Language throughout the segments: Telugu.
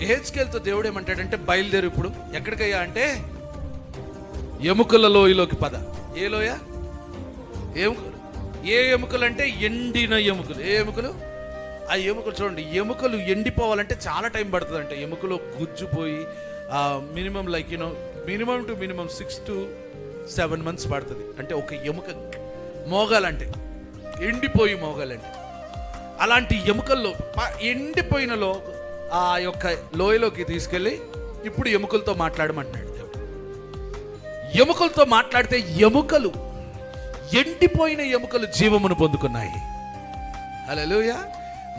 యెహెజ్కేలుతో దేవుడు ఏమంటాడంటే, బయలుదేరు ఇప్పుడు. ఎక్కడికయ్యా అంటే, ఎముకల లోయలోకి పద. ఏ లోయ? ఎముకలు. ఏ ఎముకలు అంటే ఎండిన ఎముకలు. ఏ ఎముకలు? ఆ ఎముకలు చూడండి, ఎముకలు ఎండిపోవాలంటే చాలా టైం పడుతుంది అంటే. ఎముకలు గుజ్జుపోయి minimum like minimum two minimum 6 to 7 months పడుతుంది. అంటే ఒక ఎముక మోగాలంటే, ఎండిపోయి మోగాలంటే. అలాంటి ఎముకల్లో ఎండిపోయిన ఆ యొక్క లోయలోకి తీసుకెళ్ళి ఇప్పుడు ఎముకలతో మాట్లాడమంటున్నాడు దేవుడు. ఎముకలతో మాట్లాడితే ఎముకలు, ఎండిపోయిన ఎముకలు జీవమును పొందుకున్నాయి. హల్లెలూయా.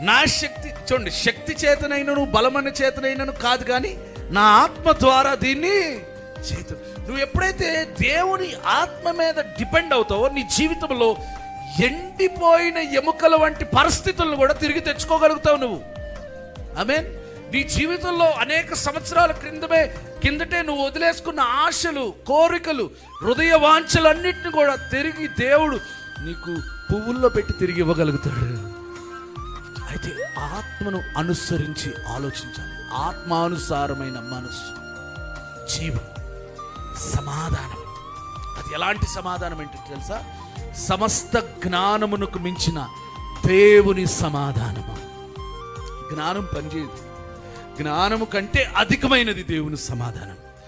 నా శక్తి చూడండి, శక్తి చేతనైనను బలమైన చేతనైనను కాదు, కానీ నా ఆత్మ ద్వారా దీన్ని చేతు. నువ్వు ఎప్పుడైతే దేవుని ఆత్మ మీద డిపెండ్ అవుతావో, నీ జీవితంలో ఎండిపోయిన ఎముకల వంటి పరిస్థితులను కూడా తిరిగి తెచ్చుకోగలుగుతావు నువ్వు. ఆమేన్. నీ జీవితంలో అనేక సంవత్సరాల కిందటే నువ్వు వదిలేసుకున్న ఆశలు, కోరికలు, హృదయ వాంఛలన్నిటిని కూడా తిరిగి దేవుడు నీకు పువ్వుల్లో పెట్టి తిరిగి ఇవ్వగలుగుతాడు. అయితే ఆత్మను అనుసరించి ఆలోచించాలి. ఆత్మానుసారమైన మనస్సు, జీవం, సమాధానం. అది ఎలాంటి సమాధానం ఏంటో తెలుసా? సమస్త జ్ఞానమునకు మించిన దేవుని సమాధానము. జ్ఞానం పనిచేయదు. జ్ఞానము కంటే అధికమైనది దేవుని సమాధానం.